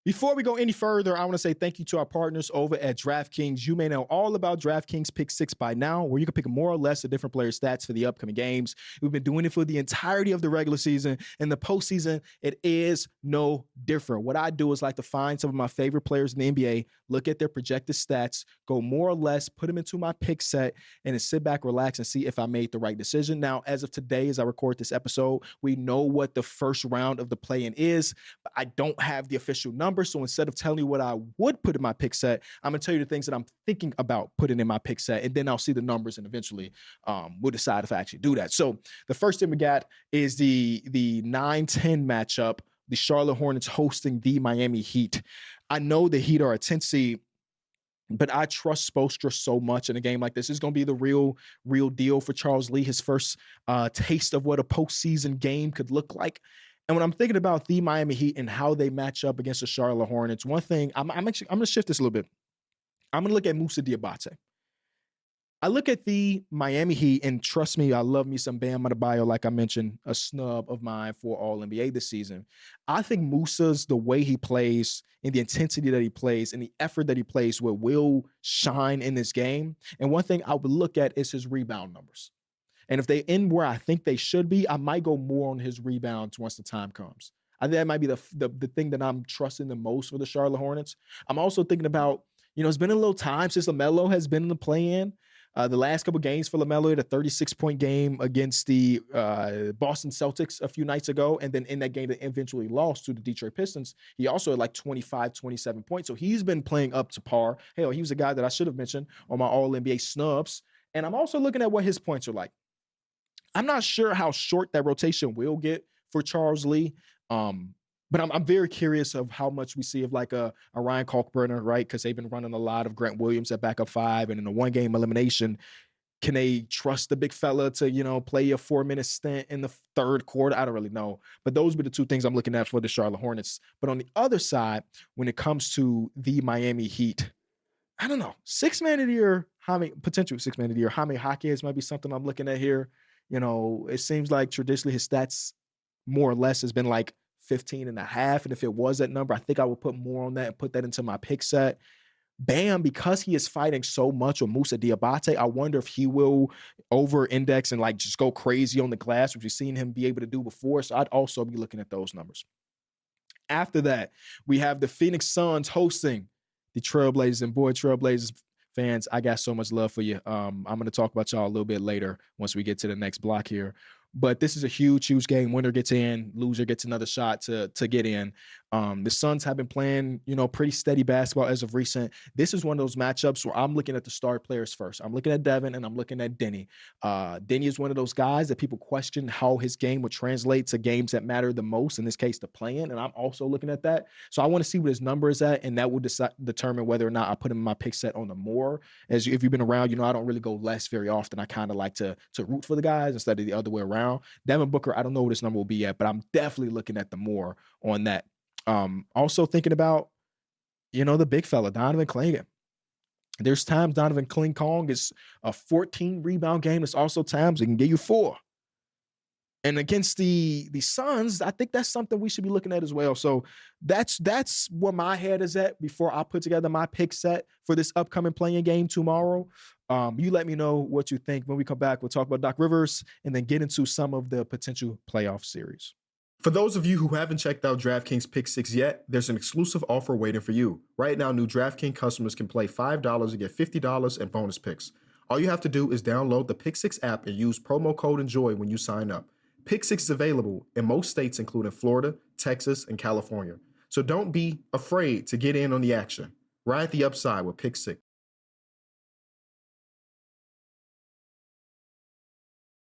Before we go any further, I want to say thank you to our partners over at DraftKings. You may know all about DraftKings Pick 6 by now, where you can pick more or less of different player stats for the upcoming games. We've been doing it for the entirety of the regular season. In the postseason, it is no different. What I do is like to find some of my favorite players in the NBA, look at their projected stats, go more or less, put them into my pick set, and then sit back, relax, and see if I made the right decision. Now, as of today, as I record this episode, we know what the first round of the play-in is, but I don't have the official number. So instead of telling you what I would put in my pick set, I'm going to tell you the things that I'm thinking about putting in my pick set, and then I'll see the numbers, and eventually we'll decide if I actually do that. So the first thing we got is the 9-10 matchup, the Charlotte Hornets hosting the Miami Heat. I know the Heat are a 10 seed, but I trust Spoelstra so much in a game like this. It's going to be the real deal for Charles Lee, his first taste of what a postseason game could look like. And when I'm thinking about the Miami Heat and how they match up against the Charlotte Hornets, one thing, I'm going to shift this a little bit. I'm going to look at Moussa Diabate. I look at the Miami Heat, and trust me, I love me some Bam Adebayo, like I mentioned, a snub of mine for All-NBA this season. I think Moussa's, the way he plays and the intensity that he plays and the effort that he plays with will shine in this game. And one thing I would look at is his rebound numbers. And if they end where I think they should be, I might go more on his rebounds once the time comes. I think that might be the thing that I'm trusting the most for the Charlotte Hornets. I'm also thinking about, it's been a little time since LaMelo has been in the play-in. The last couple games for LaMelo, had a 36-point game against the Boston Celtics a few nights ago. And then in that game that eventually lost to the Detroit Pistons, he also had like 25, 27 points. So he's been playing up to par. Hell, he was a guy that I should have mentioned on my All-NBA snubs. And I'm also looking at what his points are like. I'm not sure how short that rotation will get for Charles Lee, but I'm very curious of how much we see of like a Ryan Kalkbrenner, right? Because they've been running a lot of Grant Williams at backup 5, and in a one-game elimination, can they trust the big fella to, play a 4-minute stint in the third quarter? I don't really know. But those would be the two things I'm looking at for the Charlotte Hornets. But on the other side, when it comes to the Miami Heat, I don't know. Six-man of the year, potential six-man of the year, Jaime Jaquez might be something I'm looking at here. It seems like traditionally his stats more or less has been like 15 and a half. And if it was that number, I think I would put more on that and put that into my pick set. Bam, because he is fighting so much with Moussa Diabate, I wonder if he will over-index and like just go crazy on the glass, which we've seen him be able to do before. So I'd also be looking at those numbers. After that, we have the Phoenix Suns hosting the Trailblazers. And boy, Trailblazers fans, I got so much love for you. I'm going to talk about y'all a little bit later once we get to the next block here. But this is a huge game. Winner gets in, loser gets another shot to get in. The Suns have been playing, pretty steady basketball as of recent. This is one of those matchups where I'm looking at the star players first. I'm looking at Devin and I'm looking at Denny. Denny is one of those guys that people question how his game would translate to games that matter the most, in this case, the play-in, and I'm also looking at that. So I want to see what his number is at, and that will determine whether or not I put him in my pick set on the more. If you've been around, I don't really go less very often. I kind of like to root for the guys instead of the other way around. Devin Booker, I don't know what his number will be at, but I'm definitely looking at the more on that. Also thinking about, the big fella, Donovan Clingan. There's times Donovan Kong is a 14 rebound game. There's also times he can give you 4. And against the Suns, I think that's something we should be looking at as well. So that's where my head is at before I put together my pick set for this upcoming playing game tomorrow. You let me know what you think. When we come back, we'll talk about Doc Rivers and then get into some of the potential playoff series. For those of you who haven't checked out DraftKings Pick 6 yet, there's an exclusive offer waiting for you. Right now, new DraftKings customers can play $5 and get $50 in bonus picks. All you have to do is download the Pick 6 app and use promo code ENJOY when you sign up. Pick 6 is available in most states, including Florida, Texas, and California. So don't be afraid to get in on the action. Ride the upside with Pick 6.